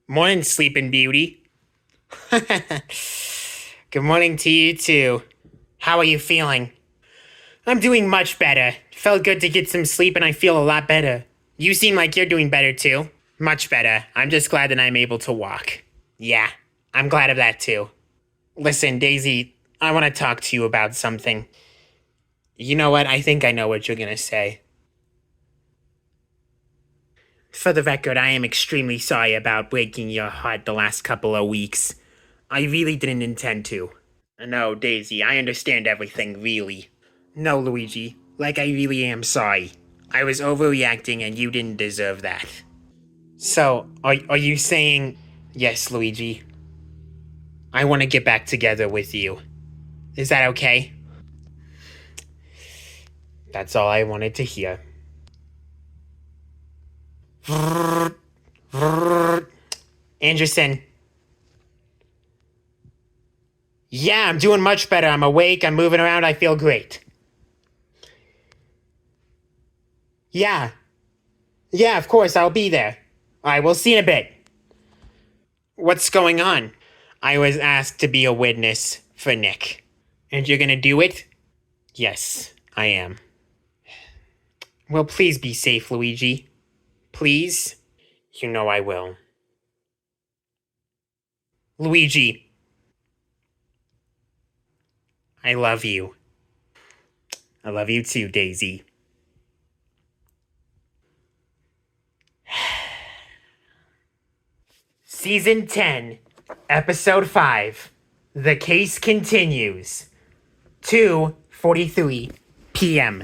Morning, Sleeping Beauty. Good morning to you, too. How are you feeling? I'm doing much better. Felt good to get some sleep, and I feel a lot better. You seem like you're doing better, too. Much better. I'm just glad that I'm able to walk. Yeah, I'm glad of that, too. Listen, Daisy, I want to talk to you about something. You know what? I think I know what you're gonna say. For the record, I am extremely sorry about breaking your heart the last couple of weeks. I really didn't intend to. No, Daisy, I understand everything, really. No, Luigi, like I really am sorry. I was overreacting and you didn't deserve that. So, are you saying... Yes, Luigi. I want to get back together with you. Is that okay? That's all I wanted to hear. Anderson. Yeah, I'm doing much better. I'm awake, I'm moving around, I feel great. Yeah. Yeah, of course, I'll be there. Alright, we'll see in a bit. What's going on? I was asked to be a witness for Nick. And you're gonna do it? Yes, I am. Well, please be safe, Luigi. Please? You know I will. Luigi, I love you. I love you too, Daisy. Season 10, Episode 5. The case continues. 2:43 p.m.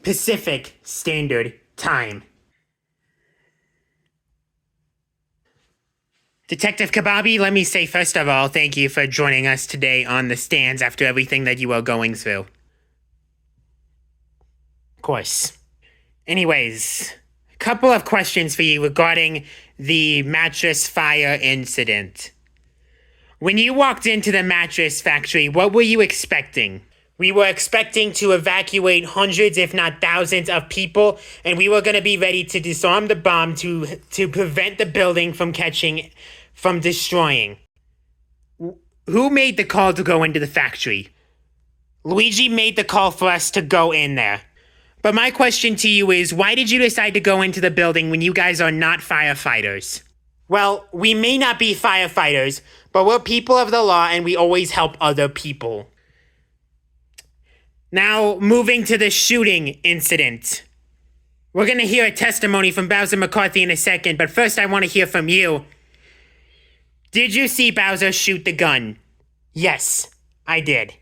Pacific Standard Time. Detective Kababi, let me say first of all, thank you for joining us today on the stands after everything that you are going through. Of course. Anyways, a couple of questions for you regarding the mattress fire incident. When you walked into the mattress factory, what were you expecting? We were expecting to evacuate hundreds, if not thousands, of people, and we were going to be ready to disarm the bomb to prevent the building from destroying. Who made the call to go into the factory? Luigi made the call for us to go in there. But my question to you is, why did you decide to go into the building when you guys are not firefighters? Well, we may not be firefighters, but we're people of the law and we always help other people. Now, moving to the shooting incident. We're going to hear a testimony from Bowser McCarthy in a second, but first I want to hear from you. Did you see Bowser shoot the gun? Yes, I did.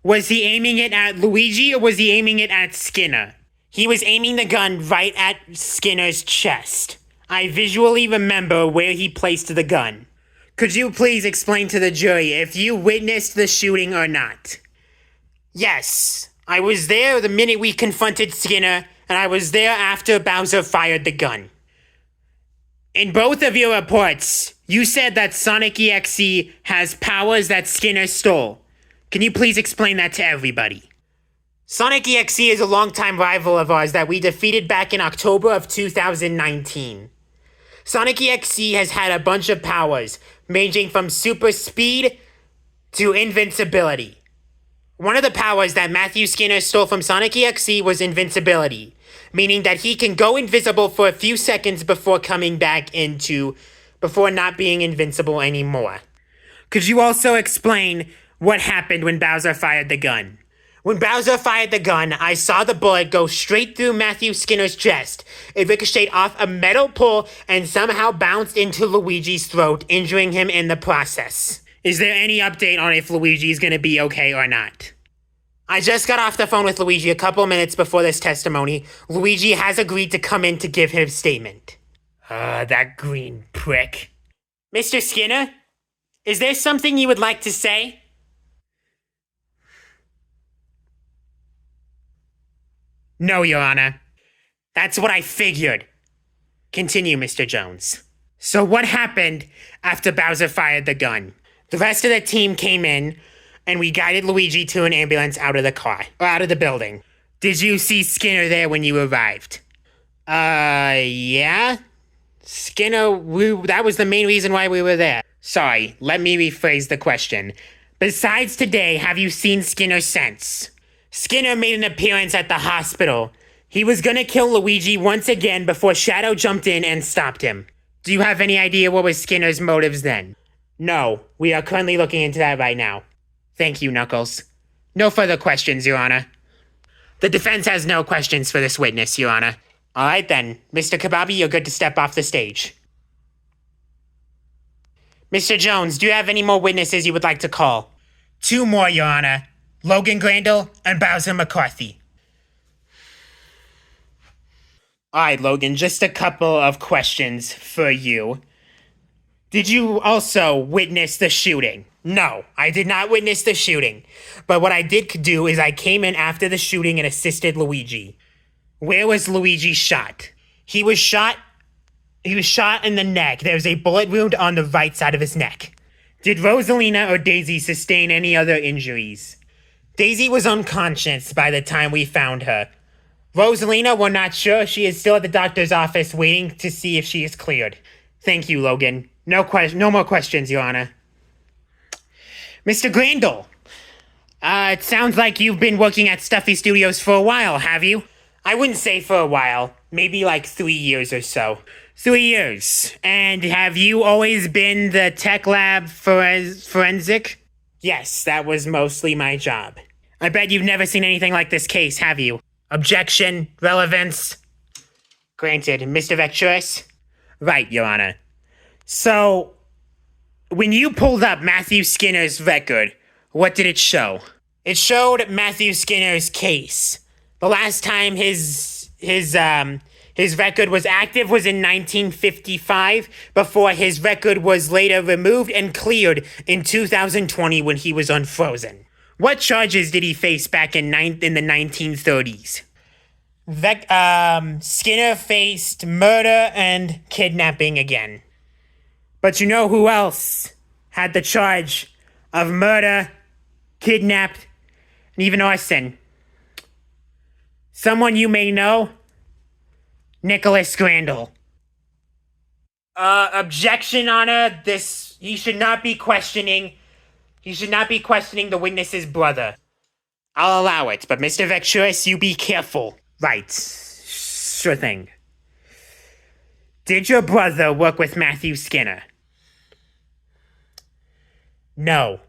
Was he aiming it at Luigi or was he aiming it at Skinner? He was aiming the gun right at Skinner's chest. I visually remember where he placed the gun. Could you please explain to the jury if you witnessed the shooting or not? Yes, I was there the minute we confronted Skinner, and I was there after Bowser fired the gun. In both of your reports, you said that Sonic EXE has powers that Skinner stole. Can you please explain that to everybody? Sonic EXE is a longtime rival of ours that we defeated back in October of 2019. Sonic EXE has had a bunch of powers, ranging from super speed to invincibility. One of the powers that Matthew Skinner stole from Sonic EXE was invincibility, meaning that he can go invisible for a few seconds before not being invincible anymore. Could you also explain what happened when Bowser fired the gun? When Bowser fired the gun, I saw the bullet go straight through Matthew Skinner's chest. It ricocheted off a metal pole and somehow bounced into Luigi's throat, injuring him in the process. Is there any update on if Luigi's gonna be okay or not? I just got off the phone with Luigi a couple minutes before this testimony. Luigi has agreed to come in to give his statement. That green prick. Mr. Skinner, is there something you would like to say? No, Your Honor. That's what I figured. Continue, Mr. Jones. So what happened after Bowser fired the gun? The rest of the team came in, and we guided Luigi to an ambulance out of the building. Did you see Skinner there when you arrived? Yeah. Skinner, that was the main reason why we were there. Sorry, let me rephrase the question. Besides today, have you seen Skinner since? Skinner made an appearance at the hospital. He was gonna kill Luigi once again before Shadow jumped in and stopped him. Do you have any idea what was Skinner's motives then? No, we are currently looking into that right now. Thank you, Knuckles. No further questions, Your Honor. The defense has no questions for this witness, Your Honor. All right then, Mr. Kababi, you're good to step off the stage. Mr. Jones, do you have any more witnesses you would like to call? 2 more, Your Honor. Logan Grandel and Bowser McCarthy. All right, Logan, just a couple of questions for you. Did you also witness the shooting? No, I did not witness the shooting. But what I did do is I came in after the shooting and assisted Luigi. Where was Luigi shot? He was shot in the neck. There was a bullet wound on the right side of his neck. Did Rosalina or Daisy sustain any other injuries? Daisy was unconscious by the time we found her. Rosalina, we're not sure. She is still at the doctor's office waiting to see if she is cleared. Thank you, Logan. No more questions, Your Honor. Mr. Grandel, it sounds like you've been working at Stuffy Studios for a while, have you? I wouldn't say for a while. Maybe like 3 years or so. 3 years. And have you always been the tech lab forensic? Yes, that was mostly my job. I bet you've never seen anything like this case, have you? Objection, relevance. Granted, Mr. Vecturus? Right, Your Honor. So, when you pulled up Matthew Skinner's record, what did it show? It showed Matthew Skinner's case. The last time his record was active was in 1955, before his record was later removed and cleared in 2020 when he was unfrozen. What charges did he face back in the 1930s? Skinner faced murder and kidnapping again. But you know who else had the charge of murder, kidnapped, and even arson? Someone you may know? Nicholas Grandel. Objection, Honor. He should not be questioning the witness's brother. I'll allow it, but Mr. Vecturus, you be careful. Right. Sure thing. Did your brother work with Matthew Skinner? No,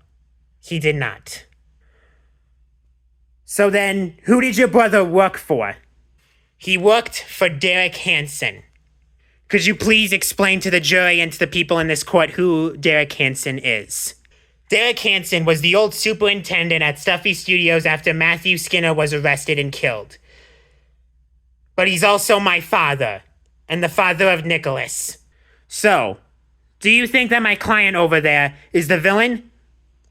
he did not. So then, who did your brother work for? He worked for Derek Hansen. Could you please explain to the jury and to the people in this court who Derek Hansen is? Derek Hansen was the old superintendent at Stuffy Studios after Matthew Skinner was arrested and killed. But he's also my father, and the father of Nicholas. So, do you think that my client over there is the villain?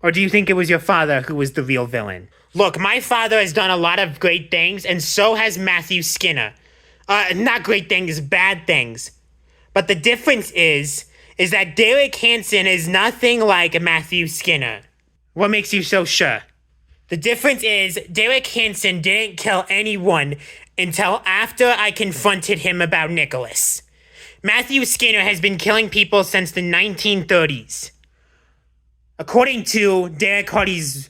Or do you think it was your father who was the real villain? Look, my father has done a lot of great things, and so has Matthew Skinner. Not great things, bad things. But the difference is that Derek Hansen is nothing like Matthew Skinner. What makes you so sure? The difference is Derek Hansen didn't kill anyone until after I confronted him about Nicholas. Matthew Skinner has been killing people since the 1930s. According to Derek Hardy's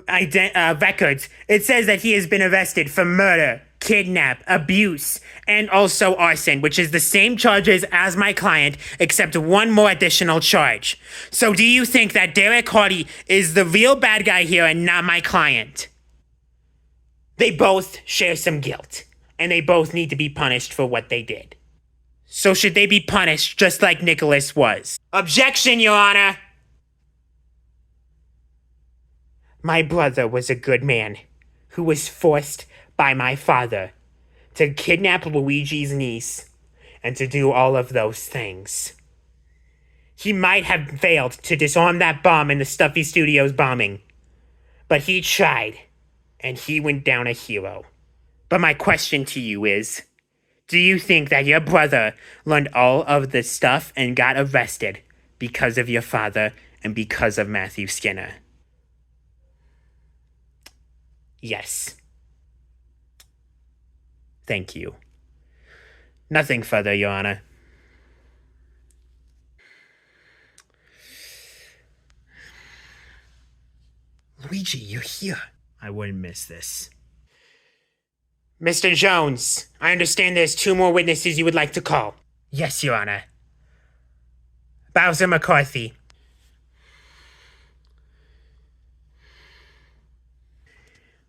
records, it says that he has been arrested for murder, kidnap, abuse, and also arson, which is the same charges as my client, except one more additional charge. So do you think that Derek Hardy is the real bad guy here and not my client? They both share some guilt, and they both need to be punished for what they did. So should they be punished just like Nicholas was? Objection, Your Honor! My brother was a good man who was forced by my father to kidnap Luigi's niece and to do all of those things. He might have failed to disarm that bomb in the Stuffy Studios bombing, but he tried, and he went down a hero. But my question to you is, do you think that your brother learned all of this stuff and got arrested because of your father and because of Matthew Skinner? Yes. Thank you. Nothing further, Your Honor. Luigi, you're here. I wouldn't miss this. Mr. Jones, I understand there's 2 more witnesses you would like to call. Yes, Your Honor. Bowser McCarthy.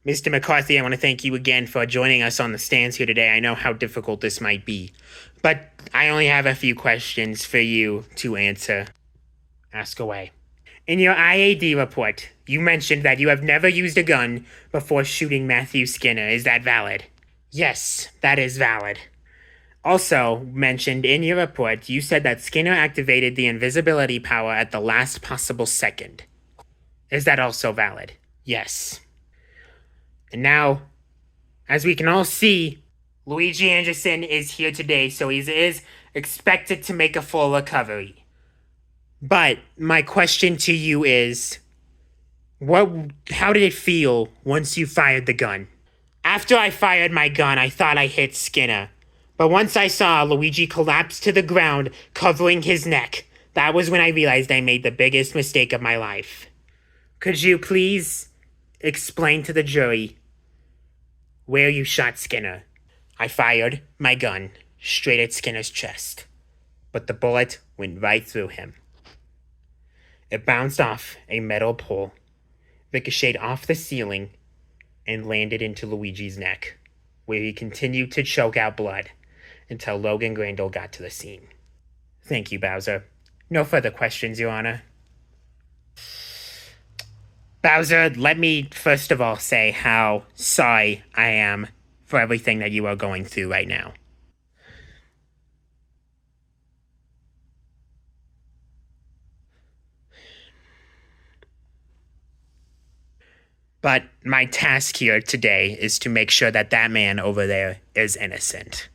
Mr. McCarthy, I want to thank you again for joining us on the stands here today. I know how difficult this might be, but I only have a few questions for you to answer. Ask away. In your IAD report, you mentioned that you have never used a gun before shooting Matthew Skinner. Is that valid? Yes, that is valid. Also mentioned in your report, you said that Skinner activated the invisibility power at the last possible second. Is that also valid? Yes. And now, as we can all see, Luigi Anderson is here today, so he is expected to make a full recovery. But my question to you is, how did it feel once you fired the gun? After I fired my gun, I thought I hit Skinner. But once I saw Luigi collapse to the ground, covering his neck, that was when I realized I made the biggest mistake of my life. Could you please explain to the jury where you shot Skinner? I fired my gun straight at Skinner's chest, but the bullet went right through him. It bounced off a metal pole, ricocheted off the ceiling, and landed into Luigi's neck, where he continued to choke out blood until Logan Grandel got to the scene. Thank you, Bowser. No further questions, Your Honor. Bowser, let me first of all say how sorry I am for everything that you are going through right now. But my task here today is to make sure that that man over there is innocent.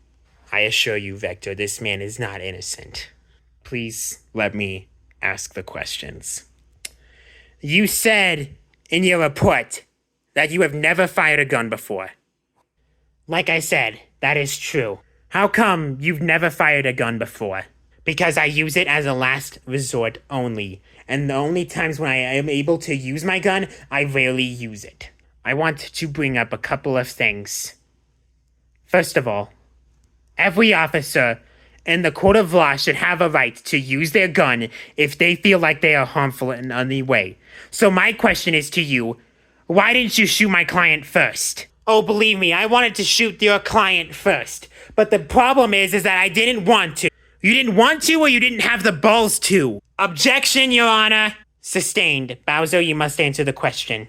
I assure you, Vector, this man is not innocent. Please let me ask the questions. You said in your report that you have never fired a gun before. Like I said, that is true. How come you've never fired a gun before? Because I use it as a last resort only. And the only times when I am able to use my gun, I rarely use it. I want to bring up a couple of things. First of all, every officer in the court of law should have a right to use their gun if they feel like they are harmful in any way. So my question is to you, why didn't you shoot my client first? Oh, believe me, I wanted to shoot your client first. But the problem is that I didn't want to. You didn't want to, or you didn't have the balls to? Objection, Your Honor. Sustained. Bowser, you must answer the question.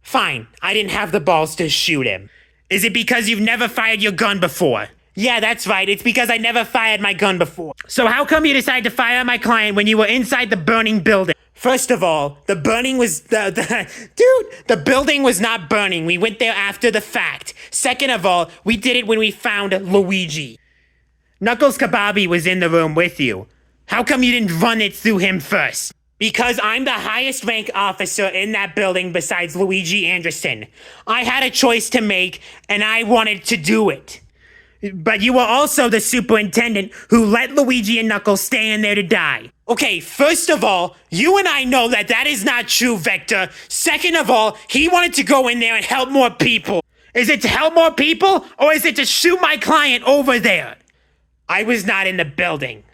Fine, I didn't have the balls to shoot him. Is it because you've never fired your gun before? Yeah, that's right. It's because I never fired my gun before. So how come you decided to fire my client when you were inside the burning building? First of all, the burning was the building was not burning. We went there after the fact. Second of all, we did it when we found Luigi. Knuckles Kababi was in the room with you. How come you didn't run it through him first? Because I'm the highest rank officer in that building besides Luigi Anderson. I had a choice to make, and I wanted to do it. But you were also the superintendent who let Luigi and Knuckles stay in there to die. Okay, first of all, you and I know that that is not true, Vector. Second of all, he wanted to go in there and help more people. Is it to help more people, or is it to shoot my client over there? I was not in the building.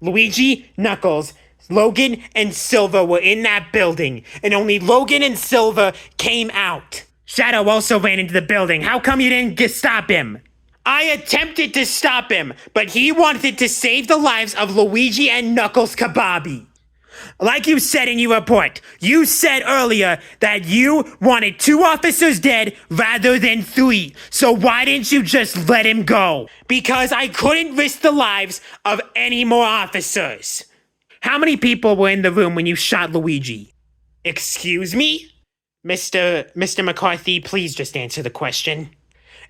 Luigi, Knuckles, Logan, and Silver were in that building, and only Logan and Silver came out. Shadow also ran into the building. How come you didn't stop him? I attempted to stop him, but he wanted to save the lives of Luigi and Knuckles Kababi. Like you said in your report, you said earlier that you wanted 2 officers dead rather than 3. So why didn't you just let him go? Because I couldn't risk the lives of any more officers. How many people were in the room when you shot Luigi? Excuse me? Mr. McCarthy, please just answer the question.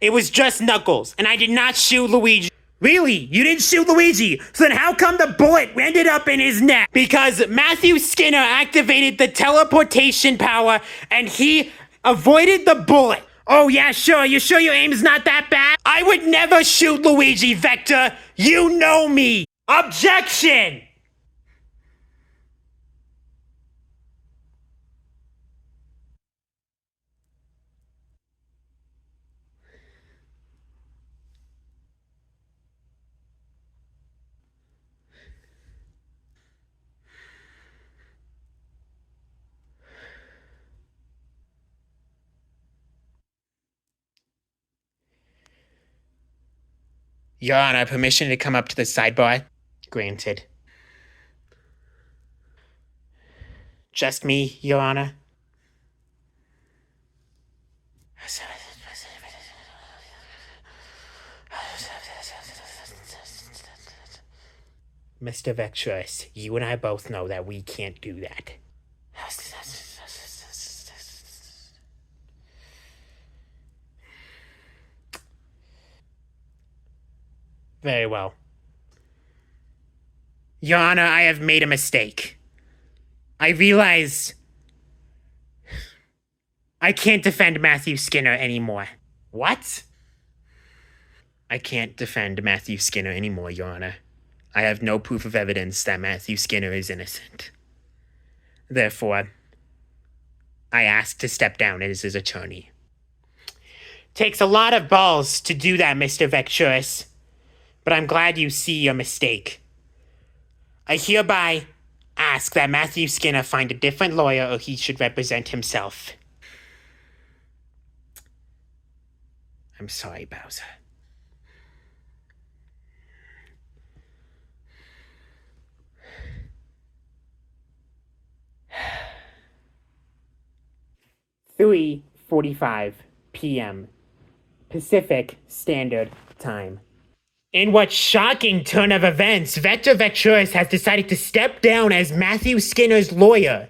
It was just Knuckles, and I did not shoot Luigi. Really? You didn't shoot Luigi? So then how come the bullet ended up in his neck? Because Matthew Skinner activated the teleportation power, and he avoided the bullet. Oh yeah, sure. You sure your aim's not that bad? I would never shoot Luigi, Vector. You know me. Objection! Your Honor, permission to come up to the sidebar? Granted. Just me, Your Honor? Mr. Vectress, you and I both know that we can't do that. Very well. Your Honor, I have made a mistake. I realize I can't defend Matthew Skinner anymore. What? I can't defend Matthew Skinner anymore, Your Honor. I have no proof of evidence that Matthew Skinner is innocent. Therefore, I ask to step down as his attorney. Takes a lot of balls to do that, Mr. Vectress, but I'm glad you see your mistake. I hereby ask that Matthew Skinner find a different lawyer or he should represent himself. I'm sorry, Bowser. "3:45 p.m. Pacific Standard Time." In what shocking turn of events, Vector Vectress has decided to step down as Matthew Skinner's lawyer.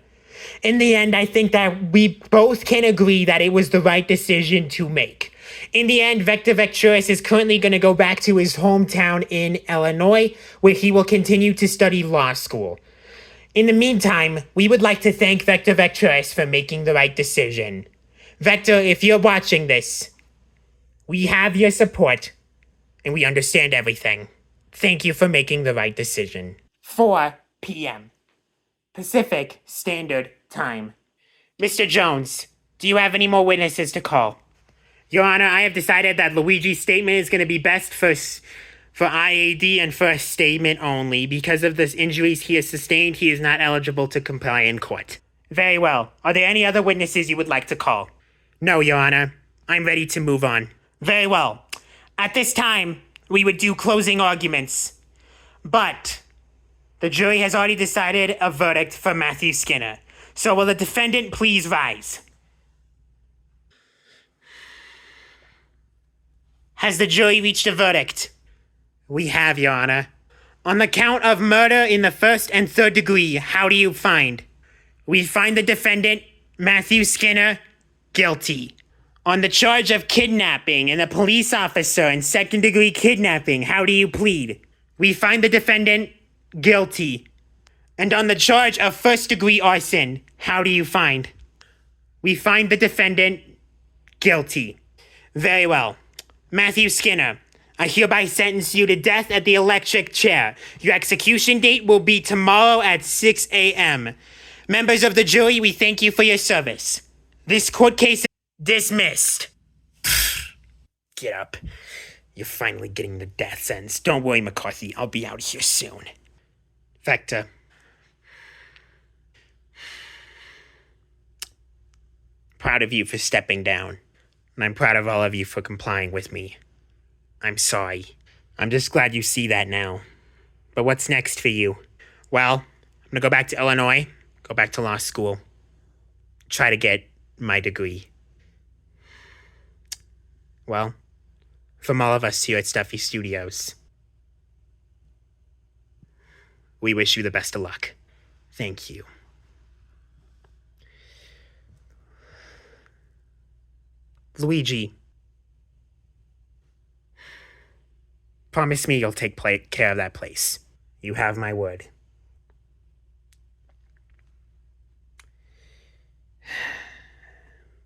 In the end, I think that we both can agree that it was the right decision to make. In the end, Vector Vectress is currently going to go back to his hometown in Illinois, where he will continue to study law school. In the meantime, we would like to thank Vector Vectress for making the right decision. Vector, if you're watching this, we have your support, and we understand everything. Thank you for making the right decision. 4 p.m. Pacific Standard Time. Mr. Jones, do you have any more witnesses to call? Your Honor, I have decided that Luigi's statement is going to be best for IAD and for a statement only. Because of the injuries he has sustained, he is not eligible to comply in court. Very well. Are there any other witnesses you would like to call? No, Your Honor. I'm ready to move on. Very well. At this time, we would do closing arguments. But the jury has already decided a verdict for Matthew Skinner. So will the defendant please rise? Has the jury reached a verdict? We have, Your Honor. On the count of murder in the first and third degree, how do you find? We find the defendant, Matthew Skinner, guilty. On the charge of kidnapping and a police officer in second degree kidnapping, how do you plead? We find the defendant guilty. And on the charge of first degree arson, how do you find? We find the defendant guilty. Very well. Matthew Skinner, I hereby sentence you to death at the electric chair. Your execution date will be tomorrow at 6 a.m. Members of the jury, we thank you for your service. This court case is dismissed. Get up. You're finally getting the death sentence. Don't worry, McCarthy. I'll be out here soon. Vector. Proud of you for stepping down. And I'm proud of all of you for complying with me. I'm sorry. I'm just glad you see that now. But what's next for you? Well, I'm gonna go back to Illinois, go back to law school, try to get my degree. Well, from all of us here at Stuffy Studios, we wish you the best of luck. Thank you. Luigi, promise me you'll take care of that place. You have my word.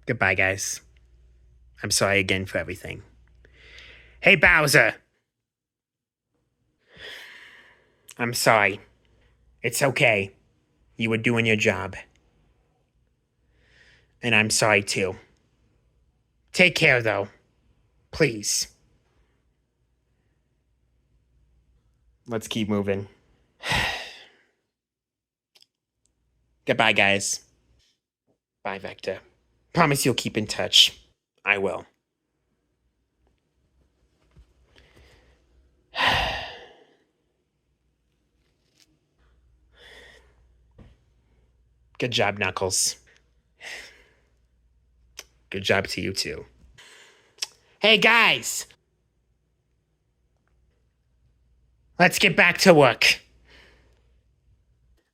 Goodbye, guys. I'm sorry again for everything. Hey, Bowser. I'm sorry. It's okay. You were doing your job. And I'm sorry too. Take care, though. Please. Let's keep moving. Goodbye, guys. Bye, Vector. Promise you'll keep in touch. I will. Good job, Knuckles. Good job to you, too. Hey, guys! Let's get back to work.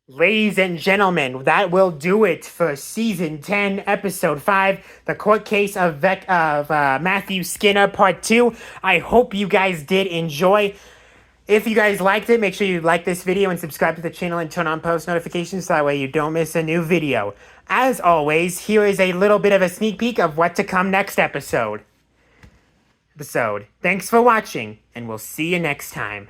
Ladies and gentlemen, that will do it for Season 10, Episode 5, The Court Case of Matthew Skinner, Part 2. I hope you guys did enjoy. If you guys liked it, make sure you like this video and subscribe to the channel and turn on post notifications so that way you don't miss a new video. As always, here is a little bit of a sneak peek of what to come next episode. Thanks for watching, and we'll see you next time.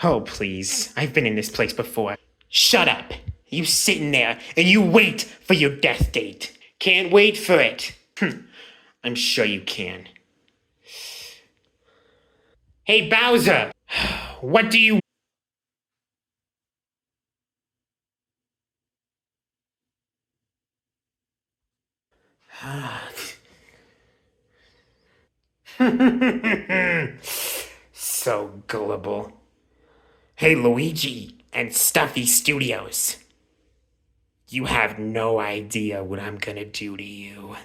Oh, please. I've been in this place before. Shut up. You sitting there and you wait for your death date. Can't wait for it. I'm sure you can. Hey, Bowser. What do you... So gullible. Hey, Luigi and Stuffy Studios. You have no idea what I'm gonna do to you.